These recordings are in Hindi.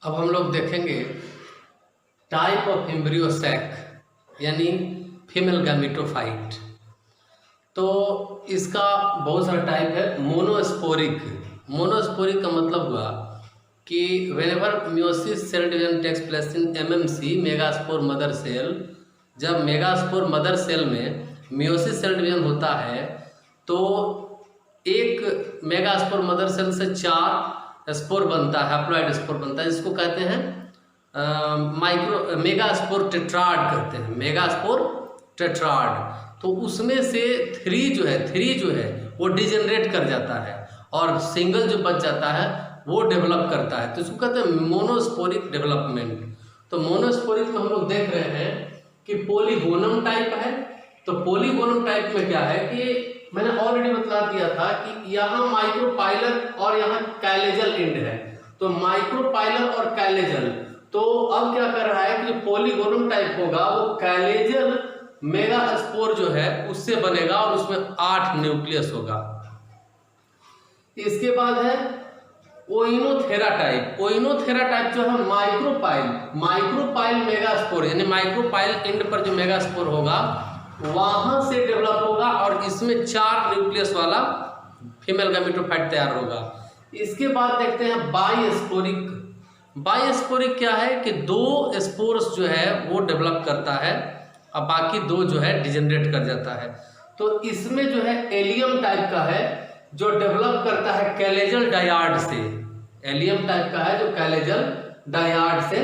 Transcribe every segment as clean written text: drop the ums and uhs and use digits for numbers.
अब हम लोग देखेंगे टाइप ऑफ एम्ब्रियो सैक यानी फीमेल गैमेटोफाइट। तो इसका बहुत सारा टाइप है। मोनोस्पोरिक। मोनोस्पोरिक का मतलब हुआ कि whenever meiosis cell division takes place in MMC megaspore mother cell, जब मेगास्पोर मदर सेल में मियोसिस सेल डिवीजन होता है तो एक मेगास्पोर मदर सेल से 4 स्पोर बनता है, हैप्लॉइड स्पोर बनता है, जिसको कहते हैं मेगास्पोर टेट्राड कहते हैं, मेगास्पोर टेट्राड। तो उसमें से 3 जो है वो डिजेनरेट कर जाता है और सिंगल जो बच जाता है वो डेवलप करता है, तो इसको कहते हैं मोनोस्पोरिक डेवलपमेंट। तो मोनोस्पोरिक में हम लोग देख रहे हैं कि पॉलीगोनम टाइप है। तो पॉलीगोनम टाइप में क्या है कि मैंने ऑलरेडी बता दिया था कि यहाँ माइक्रोपाइलर और यहाँ कैलेजल एंड है। तो माइक्रोपाइलर और कैलेजल, तो अब क्या कर रहा है कि जो पॉलीगोनम टाइप होगा वो कैलेजल मेगास्पोर जो है उससे बनेगा और उसमें 8 न्यूक्लियस होगा। इसके बाद है ओइनोथेरा टाइप। ओइनोथेरा टाइप जो है माइक्रोपाइल मेगास्पोर यानी माइक्रोपाइल एंड पर जो मेगास्पोर होगा वहां से डेवलप होगा और इसमें 4 न्यूक्लियस वाला फीमेल गैमेटोफाइट तैयार होगा। इसके बाद देखते हैं बाइस्पोरिक। बाइस्पोरिक क्या है कि 2 स्पोर्स जो है वो डेवलप करता है और बाकी 2 जो है डिजेनरेट कर जाता है। तो इसमें जो है एलियम टाइप का है जो डेवलप करता है कैलेजल डायाड से। एलियम टाइप का है जो कैलेजल डायाड से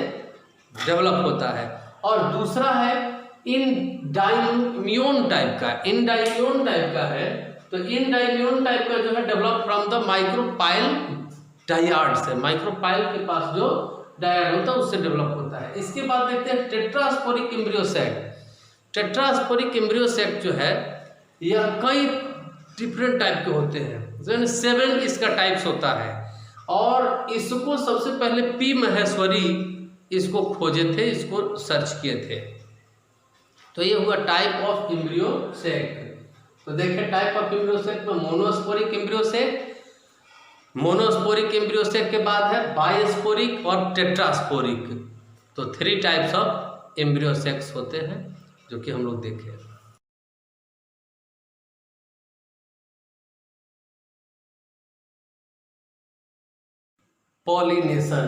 डेवलप होता है। और दूसरा है इनडाइम्यून टाइप का। इनडाइम्यून टाइप का है तो इनडाइम्यून टाइप का जो है develop from the micropyle dyad से। माइक्रोपाइल के पास जो डायाड होता है उससे डेवलप होता है। इसके बाद देखते हैं tetrasporic embryo sac. Tetrasporic embryo sac जो है यह कई डिफरेंट टाइप के होते हैं, 7 इसका टाइप्स होता है। और इसको सबसे पहले पी महेश्वरी इसको खोजे थे, इसको सर्च किए थे। तो ये हुआ टाइप ऑफ एम्ब्रियो सैक। तो देखिए टाइप ऑफ एम्ब्रियो सैक में monosporic embryo sac, monosporic embryo sac के बाद है बाइस्पोरिक और टेट्रास्पोरिक। तो 3 टाइप्स ऑफ एम्ब्रियो सैक्स होते हैं जो कि हम लोग देखे। पॉलिनेशन।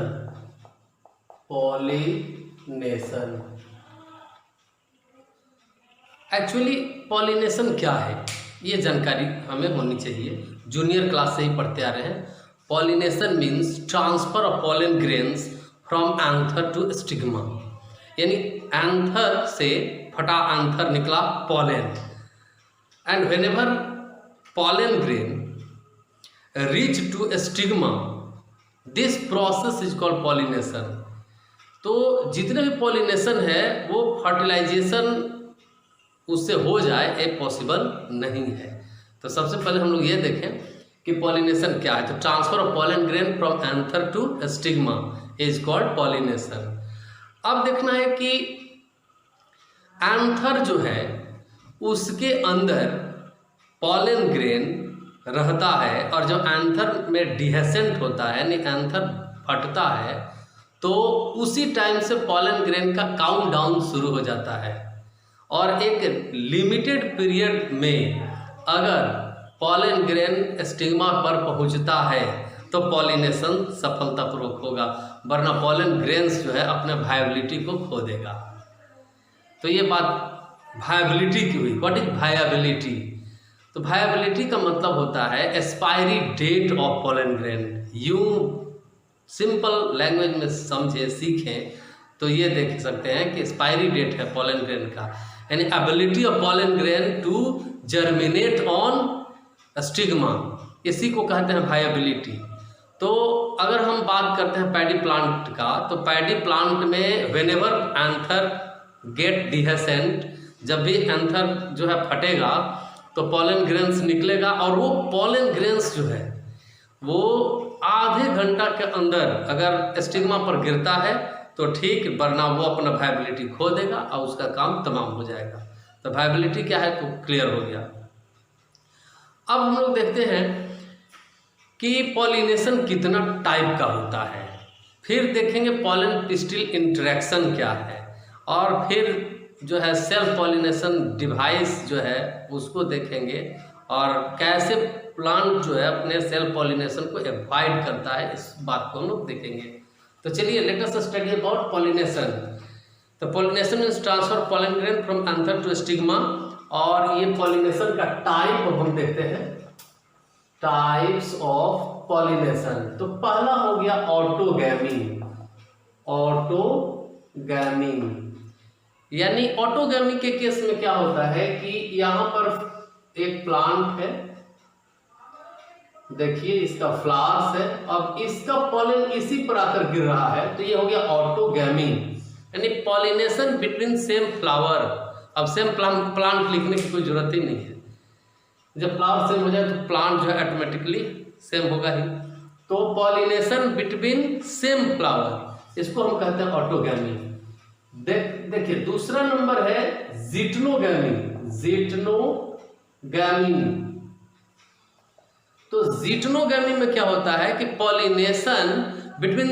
एक्चुअली पॉलिनेशन क्या है ये जानकारी हमें होनी चाहिए, जूनियर क्लास से ही पढ़ते आ रहे हैं। Pollination means transfer of pollen grains from anther to stigma, यानी एंथर से फटा एंथर निकला pollen, and whenever pollen grain reach to stigma this process is called pollination. तो जितने भी पॉलिनेशन है वो फर्टिलाइजेशन उससे हो जाए ये पॉसिबल नहीं है। तो सबसे पहले हम लोग ये देखें कि पॉलिनेशन क्या है। तो transfer of pollen grain from anther to stigma is called pollination. अब देखना है कि एंथर जो है उसके अंदर पॉलन ग्रेन रहता है और जब एंथर में डिहेसेंट होता है यानी एंथर फटता है तो उसी टाइम से पॉलन ग्रेन का काउंट डाउन शुरू हो जाता है। और एक लिमिटेड पीरियड में अगर पॉलन ग्रेन स्टिग्मा पर पहुंचता है तो पॉलिनेशन सफलतापूर्वक होगा, वरना पॉलन ग्रेन्स जो है अपने वायबिलिटी को खो देगा। तो ये बात वायबिलिटी की हुई। What is viability? तो वायबिलिटी का मतलब होता है expiry date of pollen grain. यूं सिंपल लैंग्वेज में समझे सीखें तो ये देख सकते हैं कि एक्सपायरी डेट है पॉलन ग्रेन का, यानी ability of pollen grain to germinate on stigma, इसी को कहते हैं वायबिलिटी। तो अगर हम बात करते हैं पैडी प्लांट का, तो पैडी प्लांट में व्हेनेवर एंथर गेट डिहेसेंट, जब भी एंथर जो है फटेगा तो पॉलन ग्रेन्स निकलेगा और वो पॉलन ग्रेन्स जो है वो आधे घंटा के अंदर अगर स्टिग्मा पर गिरता है तो ठीक, वरना वो अपना वायबिलिटी खो देगा और उसका काम तमाम हो जाएगा। तो वायबिलिटी क्या है तो क्लियर हो गया। अब हम लोग देखते हैं कि पॉलिनेशन कितना टाइप का होता है। फिर देखेंगे पॉलन पिस्टिल इंटरेक्शन क्या है, और फिर जो है सेल्फ पॉलिनेशन डिवाइस जो है उसको देखेंगे, और कैसे प्लांट जो है अपने सेल्फ पॉलिनेशन को अवॉइड करता है, इस बात को हम लोग देखेंगे। तो चलिए let us study about pollination. तो pollination means transfer pollen grain from anther to stigma, और ये पॉलिनेशन का टाइप हम देखते हैं, टाइप्स ऑफ पॉलिनेशन। तो पहला हो गया ऑटोगैमी। ऑटोगैमी यानी ऑटोगैमी के केस में क्या होता है कि यहाँ पर एक प्लांट है, देखिए इसका फ्लावर्स है, अब इसका पॉलन इसी पर आकर गिर रहा है, तो ये हो गया ऑटोगैमी, यानी पॉलिनेशन बिटवीन सेम फ्लावर। अब सेम प्लांट लिखने की कोई जरूरत ही नहीं है, जब फ्लावर सेम हो जाए तो प्लांट जो है ऑटोमेटिकली सेम होगा ही। तो पॉलिनेशन बिटवीन सेम फ्लावर, इसको हम कहते हैं ऑटोगैमी। देखिए दूसरा नंबर है जिटनोगैमी। जिटनोगैमी, तो जिटनोगैमी में क्या होता है कि pollination between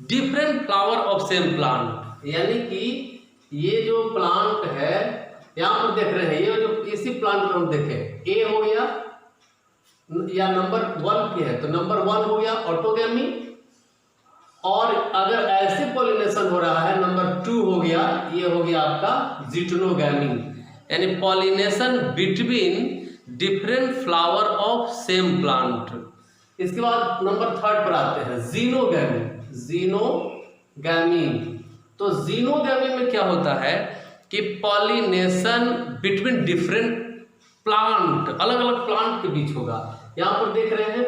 different flower of same plant, यानी कि ये जो प्लांट है यहाँ पर देख रहे हैं, ये जो इसी प्लांट में हम देखें, ए हो गया या नंबर 1 की है तो नंबर 1 हो गया ऑटोगैमी, और अगर ऐसे पॉलिनेशन हो रहा है नंबर 2 हो गया, ये हो गया आपका जिटनोगैमी, यानी pollination between different flower of same plant. इसके बाद नंबर 3 पर आते हैं जीनोगैमी। जीनोगैमी, तो जीनोगैमी में क्या होता है कि पॉलिनेशन बिटवीन डिफरेंट प्लांट, अलग अलग प्लांट के बीच होगा। यहाँ पर देख रहे हैं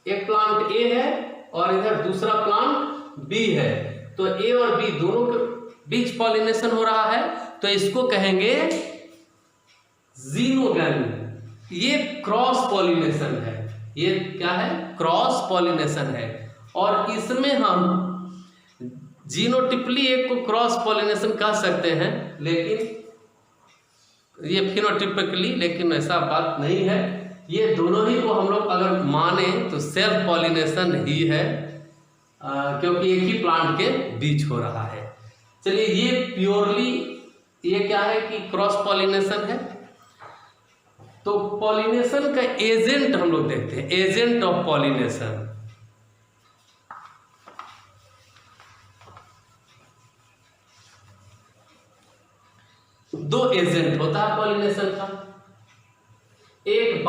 एक प्लांट ए है और इधर दूसरा प्लांट बी है, तो ए और बी दोनों के बीच पॉलिनेशन हो रहा है, तो इसको कहेंगे जीनोगैमी। ये क्रॉस पॉलिनेशन है, ये क्या है, क्रॉस पॉलिनेशन है, और इसमें हम जीनोटिपली एक को क्रॉस पॉलिनेशन कह सकते हैं, लेकिन ये फिनोटिपिकली, लेकिन ऐसा बात नहीं है। ये दोनों ही को हम लोग अगर माने तो सेल्फ पॉलिनेशन ही है, क्योंकि एक ही प्लांट के बीच हो रहा है। चलिए ये प्योरली ये क्या है कि क्रॉस पॉलिनेशन है। तो पॉलिनेशन का एजेंट हम लोग देखते हैं, एजेंट ऑफ पॉलिनेशन। दो एजेंट होता है पॉलिनेशन का, एक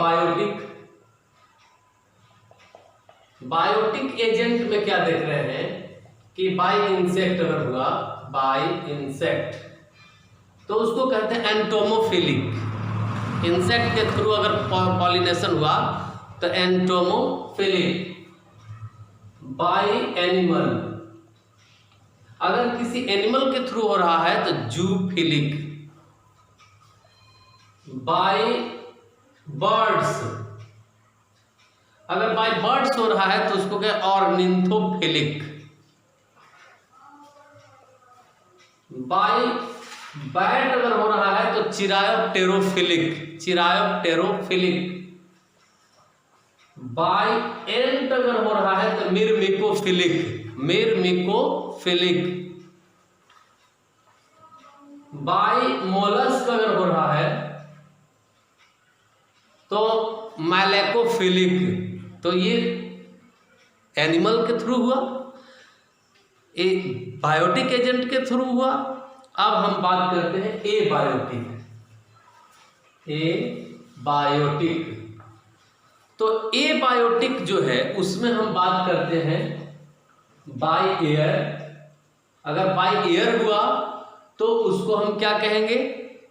बायोटिक एजेंट में क्या देख रहे हैं कि बाय इंसेक्ट अगर हुआ, बाय इंसेक्ट, तो उसको कहते हैं एंटोमोफिलिक। इंसेक्ट के थ्रू अगर पॉलिनेशन हुआ तो एंटोमोफिलिक। बाय एनिमल, अगर किसी एनिमल के थ्रू हो रहा है तो जूफिलिक। बाय बर्ड्स, अगर बाय बर्ड्स हो रहा है तो उसको क्या, ऑर्निथोफिलिक। बाय बैट अगर हो रहा है तो चिरायोप्टेरोफिलिक, चिरायोप्टेरोफिलिक। बाय एंट अगर हो रहा है तो मिर्मिकोफिलिक, मिर्मिकोफिलिक। बाय मोलस्क अगर हो रहा है तो मैलेकोफिलिक। तो ये एनिमल के थ्रू हुआ, एक बायोटिक एजेंट के थ्रू हुआ। अब हम बात करते हैं ए बायोटिक। ए बायोटिक, तो ए बायोटिक जो है उसमें हम बात करते हैं बाय एयर। अगर बाय एयर हुआ तो उसको हम क्या कहेंगे,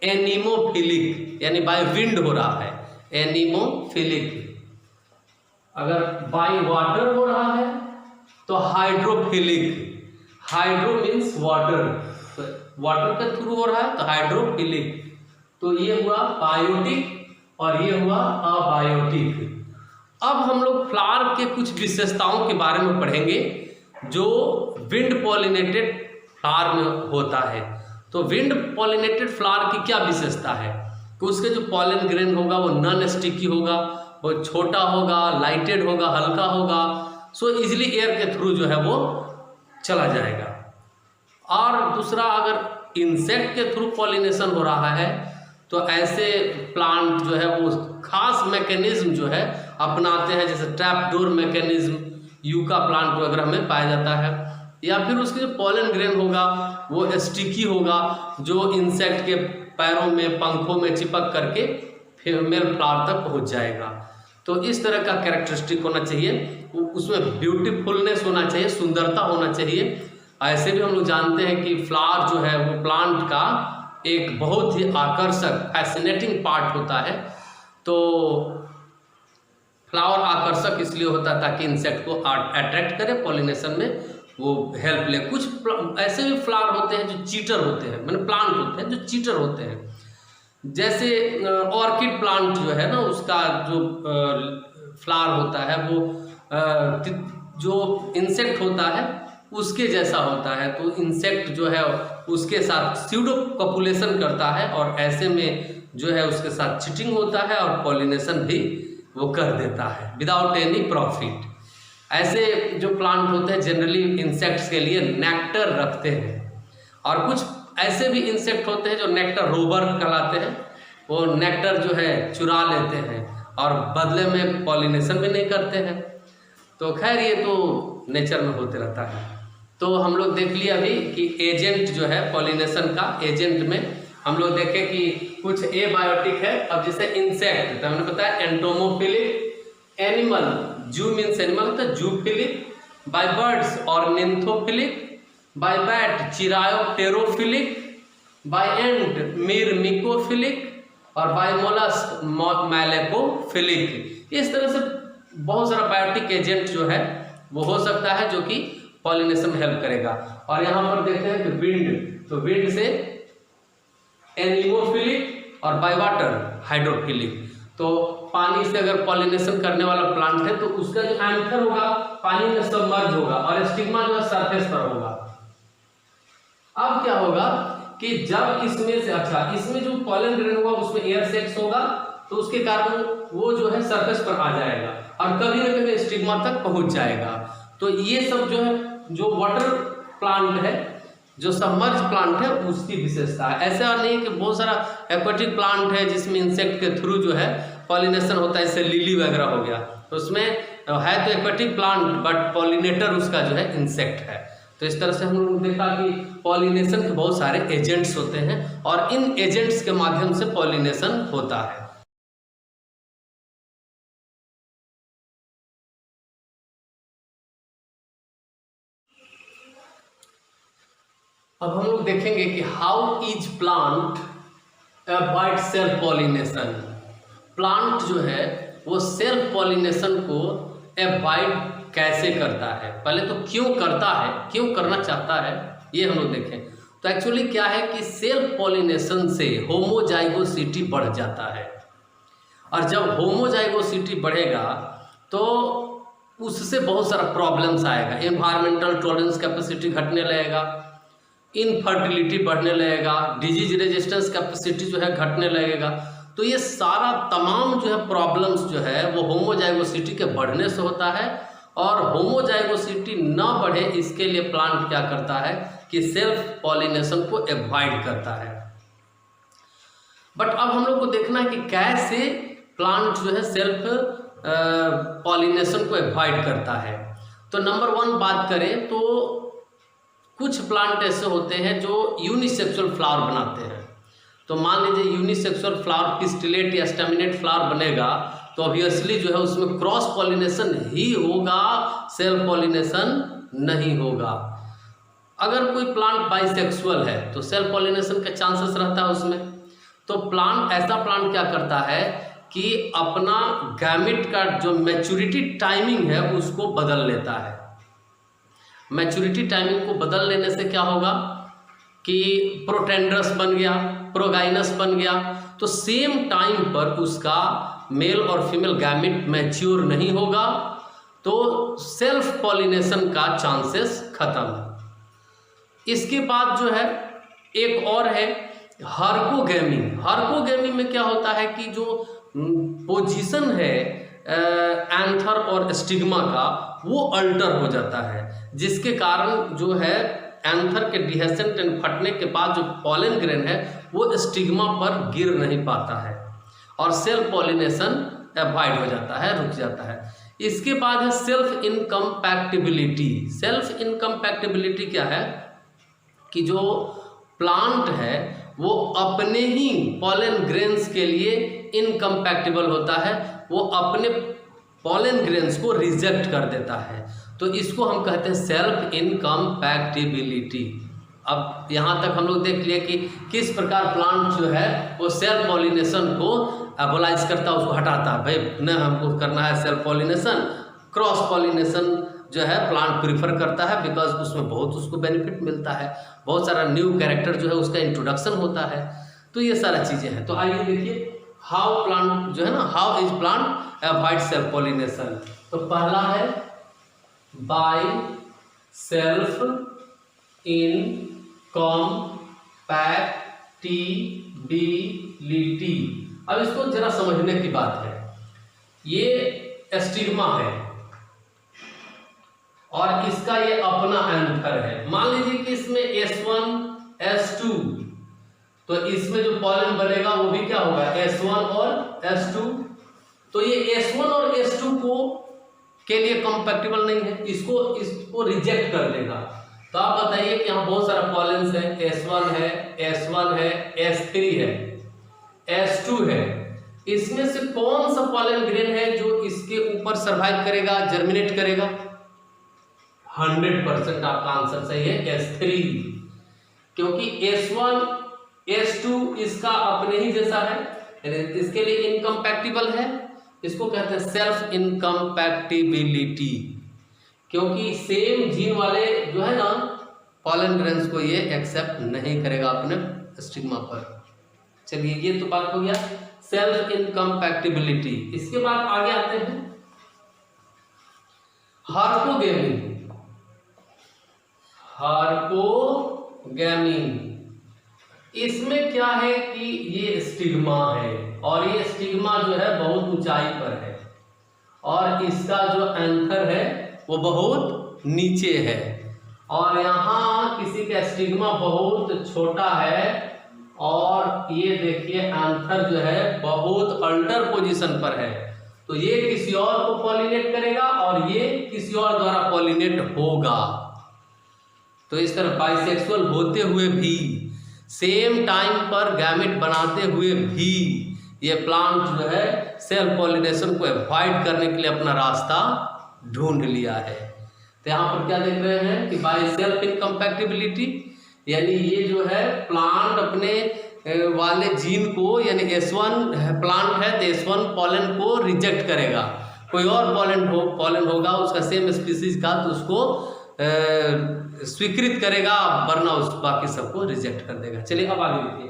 एनिमोफिलिक, यानी बाय विंड हो रहा है, एनिमोफिलिक। अगर बाय वाटर हो रहा है तो हाइड्रोफिलिक। हाइड्रो मीन्स वाटर, तो वाटर के थ्रू हो रहा है तो हाइड्रोफिलिक। तो ये हुआ बायोटिक और ये हुआ अबायोटिक। अब हम लोग फ्लावर के कुछ विशेषताओं के बारे में पढ़ेंगे जो विंड पॉलिनेटेड फ्लावर में होता है। तो विंड पॉलिनेटेड फ्लावर की क्या विशेषता है कि उसके जो पॉलन ग्रेन होगा वो नॉन स्टिकी होगा, वो छोटा होगा, लाइटेड होगा, हल्का होगा, सो इजिली एयर के थ्रू जो है वो चला जाएगा। और दूसरा, अगर इंसेक्ट के थ्रू पॉलिनेशन हो रहा है तो ऐसे प्लांट जो है वो खास मैकेनिज्म जो है अपनाते हैं, जैसे trap door mechanism yucca plant वगैरह में पाया जाता है। या फिर उसके जो पॉलन ग्रेन होगा वो स्टिकी होगा, जो इंसेक्ट के पैरों में, पंखों में चिपक करके फीमेल फ्लावर तक पहुंच जाएगा। तो इस तरह का कैरेक्टरिस्टिक होना चाहिए, उसमें ब्यूटीफुलनेस होना चाहिए, सुंदरता होना चाहिए। ऐसे भी हम लोग जानते हैं कि फ्लावर जो है वो प्लांट का एक बहुत ही आकर्षक फैसिनेटिंग पार्ट होता है। तो फ्लावर आकर्षक इसलिए होता है ताकि इंसेक्ट को अट्रैक्ट करे, पॉलिनेशन में वो हेल्प ले। कुछ ऐसे भी फ्लावर होते हैं जो चीटर होते हैं, मतलब प्लांट होते हैं जो चीटर होते हैं, जैसे ऑर्किड प्लांट जो है ना, उसका जो फ्लावर होता है वो जो इंसेक्ट होता है उसके जैसा होता है। तो इंसेक्ट जो है उसके साथ स्यूडो कॉपुलेशन करता है और ऐसे में जो है उसके साथ चीटिंग होता है और पॉलिनेशन भी वो कर देता है विदाउट एनी प्रॉफिट। ऐसे जो प्लांट होते हैं जनरली इंसेक्ट्स के लिए नेक्टर रखते हैं, और कुछ ऐसे भी इंसेक्ट होते हैं जो नेक्टर रोबर कहलाते हैं, वो नेक्टर जो है चुरा लेते हैं और बदले में पॉलिनेशन भी नहीं करते हैं। तो खैर ये तो नेचर में होते रहता है। तो हम लोग देख लिया अभी कि एजेंट जो है पॉलिनेशन का, एजेंट में हम लोग देखे कि कुछ एबायोटिक है। अब जैसे इंसेक्ट, तो हमने बताया entomophilic, animal, zoo means animal होता है zoophilic, by birds ornithophilic, by bat chiropterophilic, by ant myrmecophilic और बाय मोलस्क मैलेकोफिलिक। इस तरह से बहुत सारा बायोटिक एजेंट जो है वो हो सकता है जो कि पॉलिनेशन में हेल्प करेगा। और यहाँ पर देखते हैं कि विंड, तो विंड से एनिमोफिलिक और बाय वाटर हाइड्रोफिलिक। तो पानी से अगर पॉलिनेशन करने वाला प्लांट है तो उसका जो एंथर होगा पानी में सबमर्ज होगा और स्टिग्मा जो है सरफेस पर होगा। अब क्या होगा कि जब इसमें से, अच्छा इसमें जो पॉलन ग्रेन होगा उसमें एयर सेक्स होगा, तो उसके कारण वो जो है सरफेस पर आ जाएगा और कभी न कभी स्टिग्मा तक पहुंच जाएगा। तो ये सब जो है, जो वाटर प्लांट है, जो सबमर्ज प्लांट है, उसकी विशेषता है। ऐसा नहीं है कि बहुत सारा एक्वाटिक प्लांट है जिसमें इंसेक्ट के थ्रू जो है पॉलिनेशन होता है, जैसे लिली वगैरह हो गया, तो उसमें है तो एक्वाटिक प्लांट बट पॉलिनेटर उसका जो है इंसेक्ट है। तो इस तरह से हम लोगों ने देखा कि पॉलिनेशन के बहुत सारे एजेंट्स होते हैं और इन एजेंट्स के माध्यम से पॉलिनेशन होता है। अब हम लोग देखेंगे कि how is plant avoid self pollination. Plant जो है वो सेल्फ पॉलिनेशन को अवॉइड कैसे करता है, पहले तो क्यों करता है, क्यों करना चाहता है, ये हम लोग देखें। तो एक्चुअली क्या है कि सेल्फ पॉलिनेशन से होमोजाइगोसिटी बढ़ जाता है, और जब होमोजाइगोसिटी बढ़ेगा तो उससे बहुत सारा प्रॉब्लम्स आएगा। एनवायरमेंटल टॉलरेंस कैपेसिटी घटने लगेगा, इनफर्टिलिटी बढ़ने लगेगा, डिजीज रेजिस्टेंस कैपेसिटी जो है घटने लगेगा। तो ये सारा तमाम जो है प्रॉब्लम्स जो है वो होमोजाइगोसिटी के बढ़ने से होता है, और होमोजाइगोसिटी न बढ़े इसके लिए प्लांट क्या करता है कि सेल्फ पॉलिनेशन को अवॉइड करता है। बट अब हम लोग को देखना है कि कैसे प्लांट जो है सेल्फ पॉलिनेशन को अवॉइड करता है। तो नंबर 1 बात करें तो कुछ प्लांट ऐसे होते हैं जो यूनिसेक्सुअल फ्लावर बनाते हैं। तो मान लीजिए यूनिसेक्सुअल फ्लावर पिस्टिलेट या स्टेमिनेट फ्लावर बनेगा तो ऑब्वियसली जो है उसमें क्रॉस पॉलिनेशन ही होगा, सेल्फ पॉलिनेशन नहीं होगा। अगर कोई प्लांट बाइसेक्सुअल है तो सेल्फ पॉलिनेशन का चांसेस रहता है उसमें। तो प्लांट, ऐसा प्लांट क्या करता है कि अपना गैमेट का जो मैच्योरिटी टाइमिंग है उसको बदल लेता है। मैच्योरिटी टाइमिंग को बदल लेने से क्या होगा कि प्रोटेंड्रस बन गया, प्रोगाइनस बन गया, तो सेम टाइम पर उसका मेल और फीमेल गैमेट मैच्योर नहीं होगा, तो सेल्फ पॉलिनेशन का चांसेस खत्म। इसके बाद जो है एक और है हार्कोगेमी। हार्कोगेमी में क्या होता है कि जो पोजीशन है एंथर और स्टिग्मा का वो अल्टर हो जाता है, जिसके कारण जो है एंथर के डिहेसेंट एंड फटने के बाद जो पॉलन ग्रेन है वो स्टिग्मा पर गिर नहीं पाता है और सेल्फ पॉलिनेशन अवॉइड हो जाता है, रुक जाता है। इसके बाद है सेल्फ इनकम्पैक्टिबिलिटी। सेल्फ इनकम्पैक्टिबिलिटी क्या है कि जो प्लांट है वो अपने ही पॉलन ग्रेन्स के लिए इनकम्पैक्टिबल होता है, वो अपने पॉलन ग्रेन्स को रिजेक्ट कर देता है, तो इसको हम कहते हैं सेल्फ इनकम्पैक्टिबिलिटी। अब यहाँ तक हम लोग देख लिए कि किस प्रकार प्लांट जो है वो सेल्फ पॉलिनेशन को एबोलाइज करता है, उसको हटाता है। भाई न हमको करना है सेल्फ पॉलिनेशन, क्रॉस पॉलिनेशन जो है प्लांट प्रीफर करता है, बिकॉज उसमें बहुत उसको बेनिफिट मिलता है, बहुत सारा न्यू कैरेक्टर जो है उसका इंट्रोडक्शन होता है, तो ये सारा चीज़ें हैं। तो आइए देखिए हाउ प्लांट जो है ना, how is plant avoid self pollination. तो पहला है बाय सेल्फ इनकम्पैक्टिबिलिटी। अब इसको जरा समझने की बात है, ये स्टिग्मा है और इसका ये अपना एंथर है। मान लीजिए कि इसमें S1 S2, तो इसमें जो पॉलन बनेगा वो भी क्या होगा S1 और S2। तो ये S1 और S2 को के लिए कंपैक्टिबल नहीं है, इसको रिजेक्ट कर देगा। तो आप बताइए कि यहाँ बहुत सारा पॉलेंस है, S1 है, S1 है, S3 है, S2 है, इसमें से कौन सा पॉलन ग्रेन है जो इसके ऊपर सर्वाइव करेगा, जर्मिनेट करेगा? 100% आपका आंसर सही है S3, क्योंकि S1 S2 इसका अपने ही जैसा है, इसके लिए इनकम्पैक्टिबल है, इसको कहते हैं सेल्फ इनकम्पैक्टिबिलिटी, क्योंकि सेम जीन वाले जो है ना पॉलन ग्रेन्स को ये एक्सेप्ट नहीं करेगा अपने स्टिग्मा पर। चलिए ये तो बात हो गया सेल्फ इनकम्पैक्टिबिलिटी। इसके बाद आगे आते हैं हार्कोगेमी। हार्कोगेमी इसमें क्या है कि ये स्टिग्मा है और ये स्टिग्मा जो है बहुत ऊंचाई पर है और इसका जो एंथर है वो बहुत नीचे है और यहाँ किसी का स्टिग्मा बहुत छोटा है और ये देखिए एंथर जो है बहुत अल्टर पोजीशन पर है, तो ये किसी और को पॉलिनेट करेगा और ये किसी और द्वारा पॉलिनेट होगा। तो इस तरह बाइसेक्सुअल होते हुए भी, सेम टाइम पर गैमेट बनाते हुए भी ये प्लांट जो है सेल्फ पॉलिनेशन को अवॉइड करने के लिए अपना रास्ता ढूंढ लिया है। तो यहाँ पर क्या देख रहे हैं कि बाय सेल्फ इनकम्पैक्टिबिलिटी, यानी ये जो है प्लांट अपने वाले जीन को, यानी S1 प्लांट है तो S1 पॉलन को रिजेक्ट करेगा, कोई और पॉलन होगा उसका सेम स्पीसीज का तो उसको स्वीकृत करेगा, वरना उस बाकी सबको रिजेक्ट कर देगा। चलिए अब आगे देखिए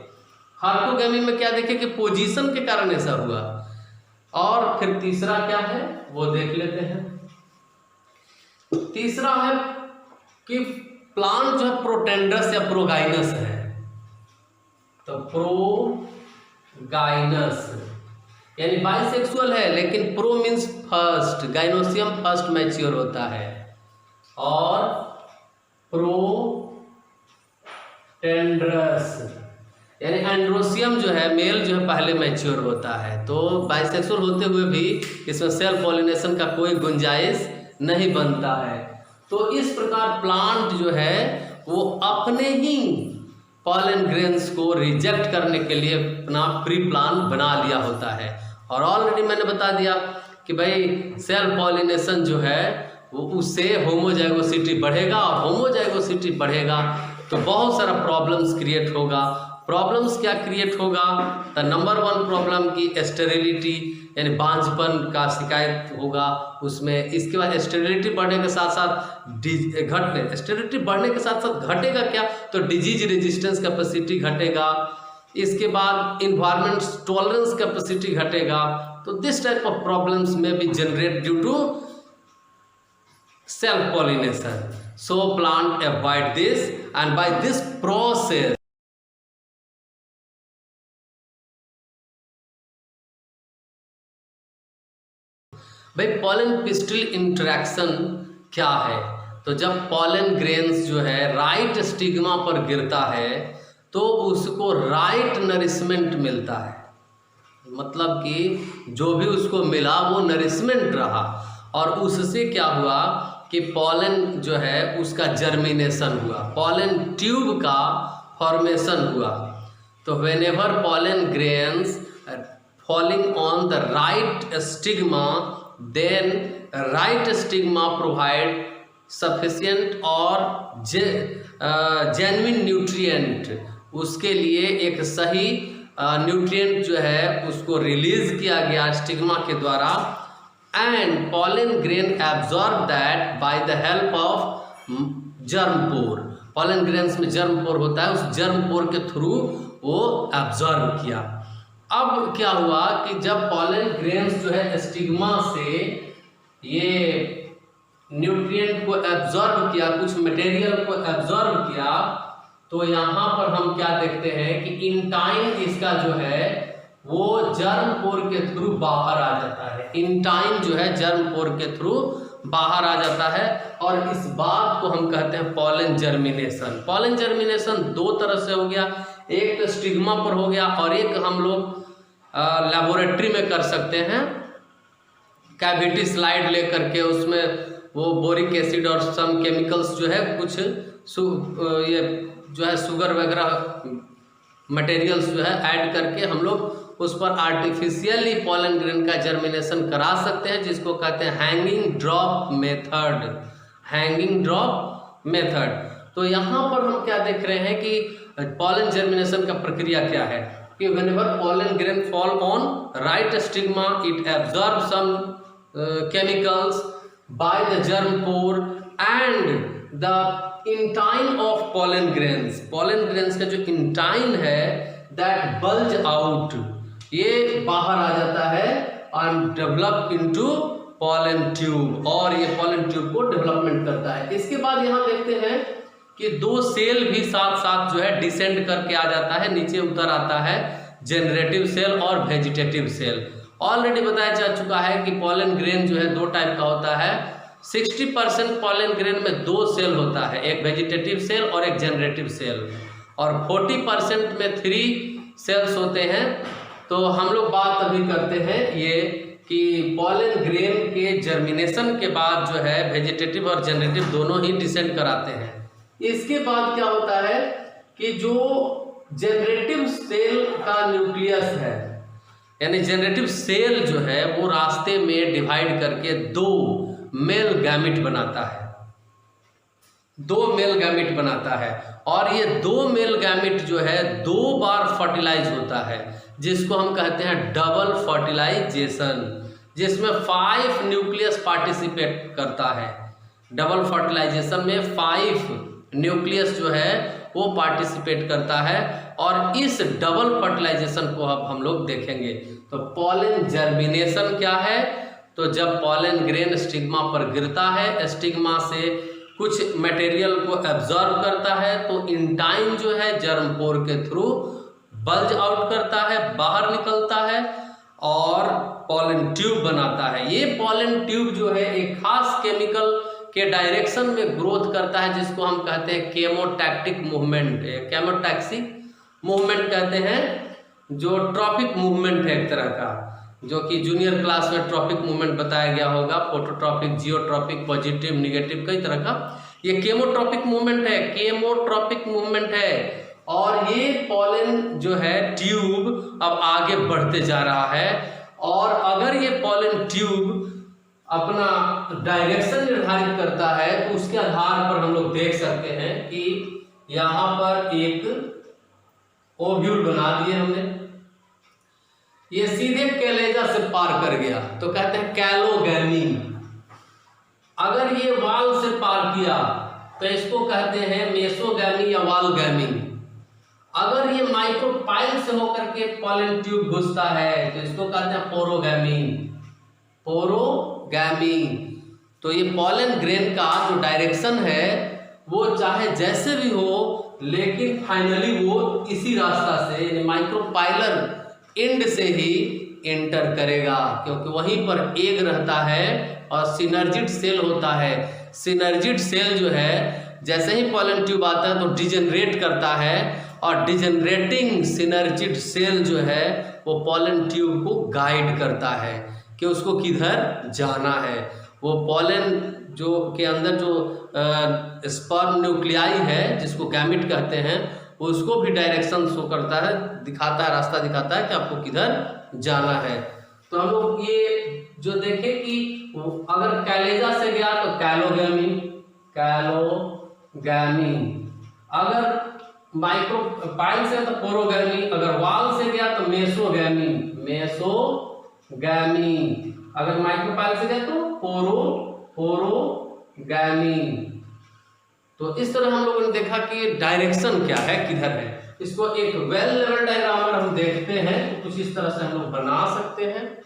हार्कोगेमी में क्या देखें कि पोजीशन के कारण ऐसा हुआ, और फिर तीसरा क्या है वो देख लेते हैं। तीसरा है कि प्लांट जो है प्रोटेंडस या प्रोगाइनस है, तो प्रोगाइनस यानी बाइसेक्सुअल है लेकिन pro means first, gynoecium first mature होता है और प्रोटेंडरस यानी एंड्रोसियम जो है मेल जो है पहले मैच्योर होता है। तो बाइसेक्सुअल होते हुए भी इसमें सेल्फ पॉलिनेशन का कोई गुंजाइश नहीं बनता है। तो इस प्रकार प्लांट जो है वो अपने ही पॉलन ग्रेन्स को रिजेक्ट करने के लिए अपना प्री प्लान बना लिया होता है। और ऑलरेडी मैंने बता दिया कि भाई सेल्फ पॉलिनेशन जो है वो उससे होमोजाइगोसिटी बढ़ेगा और होमोजाइगोसिटी बढ़ेगा तो बहुत सारा प्रॉब्लम्स क्रिएट होगा। प्रॉब्लम्स क्या क्रिएट होगा? द नंबर 1 प्रॉब्लम की स्टेरिलिटी यानी बांझपन का शिकायत होगा उसमें। इसके बाद स्टेरिलिटी बढ़ने के साथ साथ स्टेरिलिटी बढ़ने के साथ साथ घटेगा क्या? तो डिजीज रेजिस्टेंस कैपेसिटी घटेगा। इसके बाद इन्वायरमेंट टॉलरेंस कैपेसिटी घटेगा। तो दिस टाइप ऑफ प्रॉब्लम्स में बी generate due to self pollination. So plant avoid this, and by this process भाई पॉलन पिस्टिल इंटरेक्शन क्या है? तो जब पॉलन ग्रेन्स जो है राइट स्टिग्मा पर गिरता है तो उसको राइट नरिशमेंट मिलता है, मतलब कि जो भी उसको मिला वो नरिशमेंट रहा, और उससे क्या हुआ कि पॉलन जो है उसका जर्मिनेशन हुआ, पॉलन ट्यूब का फॉर्मेशन हुआ। तो whenever pollen grains falling on the right stigma, then right stigma provide sufficient और जेन्युइन न्यूट्रिएंट, उसके लिए एक सही न्यूट्रिएंट जो है उसको रिलीज किया गया स्टिग्मा के द्वारा, and pollen grain absorb that by the help of germ pore. Pollen grains में जर्म पोर होता है, उस जर्म पोर के थ्रू वो एब्जॉर्ब किया। अब क्या हुआ कि जब पॉलन ग्रेन्स जो है स्टिग्मा से ये न्यूट्रिएंट को एब्जॉर्ब किया, कुछ मटेरियल को एब्जॉर्ब किया, तो यहाँ पर हम क्या देखते हैं कि इंटाइन इसका जो है वो जर्म पोर के थ्रू बाहर आ जाता है। इंटाइन जो है जर्म पोर के थ्रू बाहर आ जाता है, और इस बात को हम कहते हैं पॉलन जर्मिनेशन। पॉलन जर्मिनेशन दो तरह से हो गया, एक तो स्टिग्मा पर हो गया और एक हम लोग लेबोरेटरी में कर सकते हैं, कैविटी स्लाइड लेकर के उसमें वो बोरिक एसिड और सम केमिकल्स जो है कुछ ये जो है शुगर वगैरह मटेरियल्स जो है ऐड करके हम लोग उस पर आर्टिफिशियली पॉलन ग्रेन का जर्मिनेशन करा सकते हैं, जिसको कहते हैं hanging drop method. Hanging drop method. तो यहाँ पर हम क्या देख रहे हैं कि पॉलन जर्मिनेशन का प्रक्रिया क्या है कि whenever pollen grain fall on right stigma it absorb some chemicals by the germ pore and the intine of pollen grains. Pollen grains का जो इंटाइन है दैट बल्ज आउट, ये बाहर आ जाता है and develop into pollen tube, और ये पॉलन ट्यूब को डेवलपमेंट करता है। इसके बाद यहाँ देखते हैं कि दो सेल भी साथ साथ जो है डिसेंड करके आ जाता है, नीचे उतर आता है, जनरेटिव सेल और वेजिटेटिव सेल। ऑलरेडी बताया जा चुका है कि पॉलन ग्रेन जो है दो टाइप का होता है। 60% पॉलन ग्रेन में दो सेल होता है, एक वेजिटेटिव सेल और एक जनरेटिव सेल, और 40% में 3 सेल्स होते हैं। तो हम लोग बात अभी करते हैं ये कि पॉलन ग्रेन के जर्मिनेशन के बाद जो है वेजिटेटिव और जनरेटिव दोनों ही डिसेंड कराते हैं। इसके बाद क्या होता है कि जो जनरेटिव सेल का न्यूक्लियस है, यानी जनरेटिव सेल जो है वो रास्ते में डिवाइड करके 2 मेल गैमिट बनाता है, 2 मेल गैमिट बनाता है, और ये 2 मेल गैमिट जो है 2 बार फर्टिलाइज होता है, जिसको हम कहते हैं डबल फर्टिलाइजेशन, जिसमें 5 न्यूक्लियस पार्टिसिपेट करता है। डबल फर्टिलाइजेशन में 5 न्यूक्लियस जो है वो पार्टिसिपेट करता है, और इस डबल फर्टिलाइजेशन को अब हम लोग देखेंगे। तो पॉलन जर्मिनेशन क्या है? तो जब पॉलन ग्रेन स्टिग्मा पर गिरता है, स्टिग्मा से कुछ मटेरियल को एब्जॉर्ब करता है, तो इंटाइन जो है जर्म पोर के थ्रू बल्ज आउट करता है, बाहर निकलता है और पॉलन ट्यूब बनाता है। ये पॉलन ट्यूब जो है एक खास केमिकल के डायरेक्शन में ग्रोथ करता है, जिसको हम कहते हैं केमोटैक्टिक मूवमेंट। केमोटैक्सिक मूवमेंट कहते हैं, जो ट्रॉपिक मूवमेंट है एक तरह का, जो कि जूनियर क्लास में ट्रॉपिक मूवमेंट बताया गया होगा, फोटोट्रॉपिक, जियोट्रॉपिक, पॉजिटिव, निगेटिव, कई तरह का। ये केमोट्रॉपिक मूवमेंट है, केमोट्रॉपिक मूवमेंट है, और ये पॉलन जो है ट्यूब अब आगे बढ़ते जा रहा है, और अगर ये पॉलन ट्यूब अपना डायरेक्शन निर्धारित करता है तो उसके आधार पर हम लोग देख सकते हैं कि यहाँ पर एक ओव्यूल बना दिए हमने, ये सीधे कैलेजा से पार कर गया तो कहते हैं कैलोगैमी। अगर ये वाल से पार किया तो इसको कहते हैं मेसोगैमी या वालगैमी। अगर ये माइक्रोपाइल से होकर के पॉलन ट्यूब घुसता है तो इसको कहते हैं पोरोगैमी। पोरोगैमी। तो ये पॉलन ग्रेन का जो डायरेक्शन है वो चाहे जैसे भी हो, लेकिन फाइनली वो इसी रास्ता से माइक्रोपाइलर एंड से ही एंटर करेगा, क्योंकि वहीं पर एग रहता है और सिनर्जिड सेल होता है। सिनर्जिड सेल जो है जैसे ही पॉलन ट्यूब आता है तो डिजेनरेट करता है, और डिजेनरेटिंग सिनर्जिड सेल जो है वो पॉलन ट्यूब को गाइड करता है कि उसको किधर जाना है। वो पॉलन जो के अंदर जो स्पर्म न्यूक्लियाई है जिसको गैमिट कहते हैं, उसको भी डायरेक्शन शो करता है, दिखाता है, रास्ता दिखाता है कि आपको किधर जाना है। तो हम लोग ये जो देखें कि अगर कैलेजा से गया तो कैलोगैमी, कैलोगैमी। अगर माइक्रोपाइल से तो पोरोगैमी, अगर वाल से गया तो मेसोगैमी, मेसोगैमी। अगर माइक्रोपाइल से गया तो पोरोगैमी। तो इस तरह हम लोगों ने देखा कि डायरेक्शन क्या है, किधर है। इसको एक वेल लेवल डायग्राम हम देखते हैं तो कुछ इस तरह से हम लोग बना सकते हैं।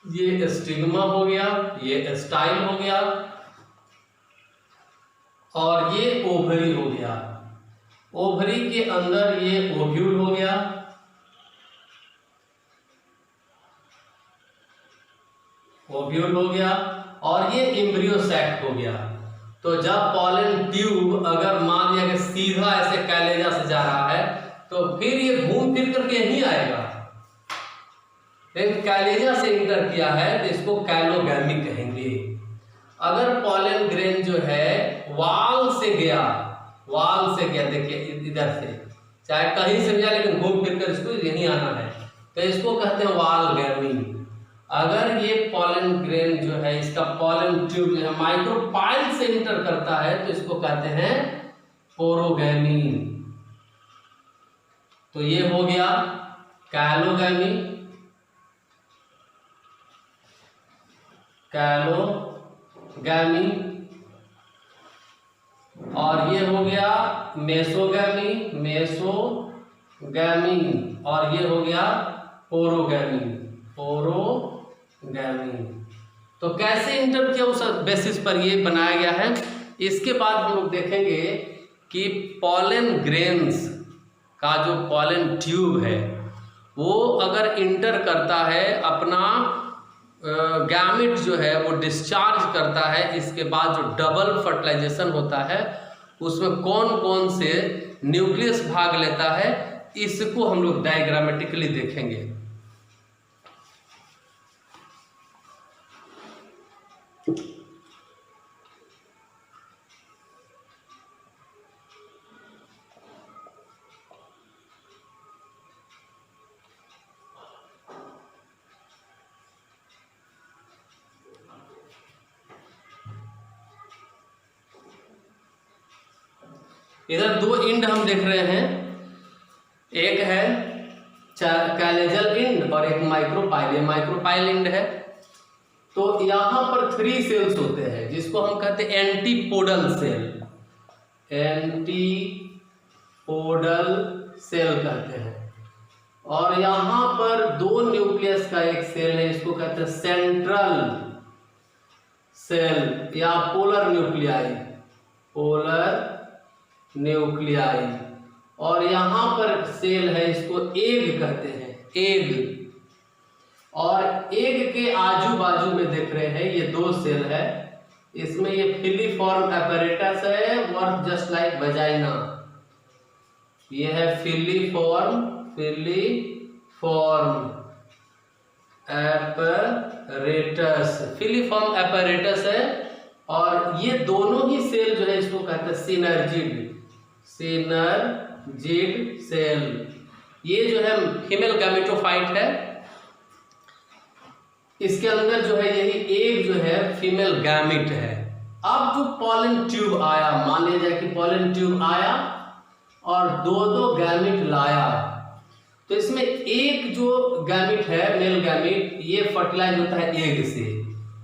ये स्टिग्मा हो गया, ये स्टाइल हो गया, और ये ओवरी हो गया। ओवरी के अंदर ये ओव्यूल हो गया, ओव्यूल हो गया, और ये एम्ब्रियो सैक हो गया। तो जब पॉलन ट्यूब अगर मान लिया कि सीधा ऐसे कैलेजा से जा रहा है तो फिर ये घूम फिर करके यहीं आएगा, लेकिन कैलेजा से इंटर किया है तो इसको कैलोगैमी कहेंगे। अगर पॉलन ग्रेन जो है वाल से गया, वाल से गया, देखिए इधर से चाहे कहीं से गया लेकिन घूम फिर कर इसको यहीं आना है, तो इसको कहते हैं वालगैमी। अगर ये पॉलन ग्रेन जो है इसका पॉलन ट्यूब जो है माइक्रोपाइल से इंटर करता है तो इसको कहते हैं पोरोगैमी। तो ये हो गया कैलोगैमी, कैलोगैमी, और ये हो गया मेसोगैमी, मेसोगैमी, और ये हो गया पोरोगैमी, पोरोगैमी। तो कैसे इंटर किया उस बेसिस पर ये बनाया गया है। इसके बाद हम लोग देखेंगे कि पॉलन ग्रेन्स का जो पॉलन ट्यूब है वो अगर इंटर करता है अपना गैमेट जो है वो डिस्चार्ज करता है, इसके बाद जो डबल फर्टिलाइजेशन होता है उसमें कौन कौन से न्यूक्लियस भाग लेता है, इसको हम लोग डायग्रामेटिकली देखेंगे। इधर दो इंड हम देख रहे हैं, एक है कैलेजल इंड और एक माइक्रोपाइल। ये माइक्रोपाइल इंड है। तो यहां पर 3 सेल्स होते हैं जिसको हम कहते हैं एंटीपोडल सेल, एंटीपोडल सेल कहते हैं। और यहां पर 2 न्यूक्लियस का एक सेल है, इसको कहते हैं सेंट्रल सेल या पोलर न्यूक्लियाई, पोलर न्यूक्लियाई। और यहां पर सेल है, इसको एग कहते हैं, एग। और एग के आजू बाजू में देख रहे हैं ये 2 सेल है, इसमें ये फिलीफॉर्म apparatus है, वर्क जस्ट लाइक वजाइना। ये है फिलीफॉर्म apparatus, फिलीफॉर्म apparatus है। और ये दोनों ही सेल जो है इसको कहते हैं सिनर्जिड, सिनर्जिड सेल। ये जो है फीमेल गैमेटोफाइट है, इसके अंदर जो है यही एग जो है फीमेल गैमेट है। अब जो पॉलन ट्यूब आया, मान लिया जाए कि पॉलन ट्यूब आया और 2 गैमेट लाया, तो इसमें एक जो गैमेट है मेल गैमेट, ये फर्टिलाइज होता है एग से,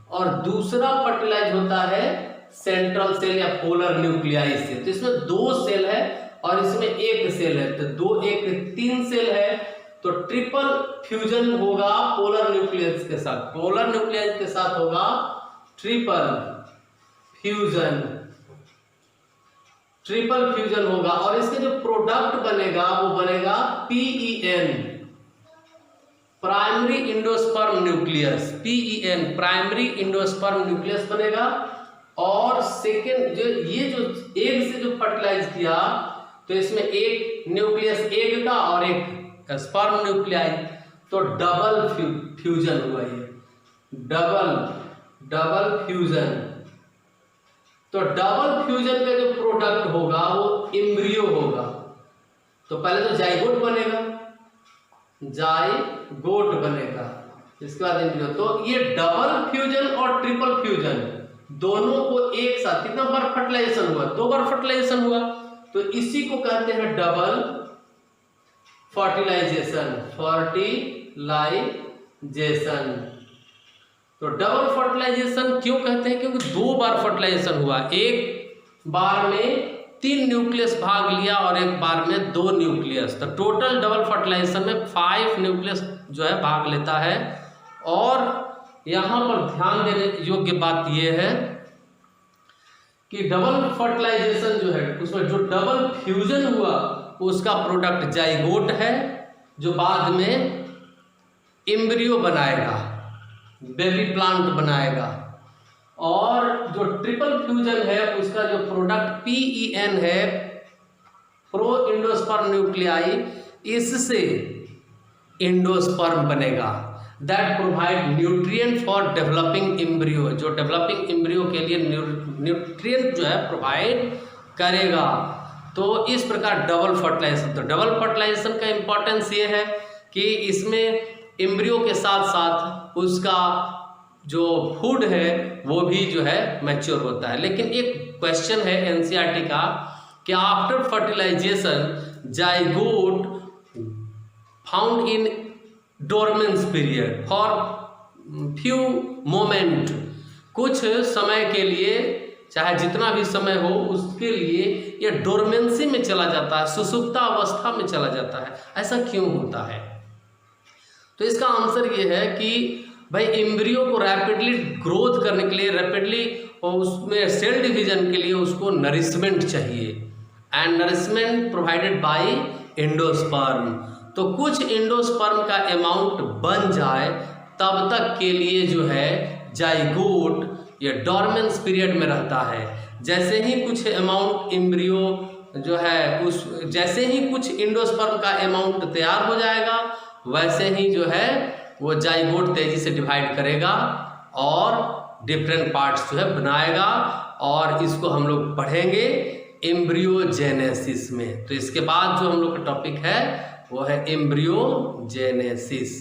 और दूसरा फर्टिलाइज होता है सेंट्रल सेल या पोलर न्यूक्लियाई से। तो इसमें 2 सेल है और इसमें 1 सेल है, तो 2 1 3 सेल है। तो ट्रिपल फ्यूजन होगा पोलर न्यूक्लियस के साथ, पोलर न्यूक्लियस के साथ होगा ट्रिपल फ्यूजन, ट्रिपल फ्यूजन होगा। और इसके जो प्रोडक्ट बनेगा वो बनेगा PEN, primary endosperm nucleus, PEN, primary endosperm nucleus बनेगा। और सेकेंड ये जो एग से जो फर्टिलाइज किया तो इसमें एक न्यूक्लियस एग का और एक स्पर्म न्यूक्लियाई, तो डबल फ्यूजन हुआ ये, डबल फ्यूजन। तो डबल फ्यूजन का जो प्रोडक्ट होगा वो एम्ब्रियो होगा। तो पहले तो जाइगोट बनेगा, जाइगोट बनेगा, इसके बाद एम्ब्रियो। तो ये डबल फ्यूजन और ट्रिपल फ्यूजन दोनों को एक साथ कितना बार फर्टिलाइजेशन हुआ? 2 बार फर्टिलाइजेशन हुआ। तो इसी को कहते हैं डबल फर्टिलाइजेशन, तो डबल फर्टिलाइजेशन क्यों कहते हैं? क्योंकि 2 बार फर्टिलाइजेशन हुआ, एक बार में 3 न्यूक्लियस भाग लिया और एक बार में 2 न्यूक्लियस। तो टोटल डबल फर्टिलाइजेशन में 5 न्यूक्लियस जो है भाग लेता है। और यहाँ पर ध्यान देने योग्य बात यह है कि डबल फर्टिलाइजेशन जो है उसमें जो डबल फ्यूजन हुआ उसका प्रोडक्ट जाइगोट है, जो बाद में एम्ब्रियो बनाएगा, बेबी प्लांट बनाएगा। और जो ट्रिपल फ्यूजन है उसका जो प्रोडक्ट PEN है, प्रो इंडोस्पर्म न्यूक्लियाई, इससे इंडोस्पर्म बनेगा, that provide nutrient for developing embryo, जो डेवलपिंग एम्ब्रियो के लिए न्यूट्रिएंट जो है प्रोवाइड करेगा। तो इस प्रकार डबल फर्टिलाइजेशन, तो डबल फर्टिलाइजेशन का इंपॉर्टेंस ये है कि इसमें एम्ब्रियो के साथ साथ उसका जो फूड है वो भी जो है मैच्योर होता है। लेकिन एक क्वेश्चन है NCERT का कि after fertilization zygote found in dormancy period for few moment, कुछ समय के लिए, चाहे जितना भी समय हो उसके लिए ये डोरमेंसी में चला जाता है, सुसुप्ता अवस्था में चला जाता है। ऐसा क्यों होता है? तो इसका आंसर ये है कि भाई एम्ब्रियो को रैपिडली ग्रोथ करने के लिए, रैपिडली उसमें सेल डिवीजन के लिए उसको नरिशमेंट चाहिए, and nourishment provided by endosperm. तो कुछ एंडोस्पर्म का अमाउंट बन जाए तब तक के लिए जो है जाइगोट ये डॉर्मेंस पीरियड में रहता है। जैसे ही कुछ अमाउंट एम्ब्रियो जो है उस जैसे ही कुछ एंडोस्पर्म का अमाउंट तैयार हो जाएगा वैसे ही जो है वो जाइगोट तेजी से डिवाइड करेगा और डिफरेंट पार्ट्स जो है बनाएगा, और इसको हम लोग पढ़ेंगे एम्ब्रियोजेनेसिस में। तो इसके बाद जो हम लोग का टॉपिक है वो है एम्ब्रियोजेनेसिस।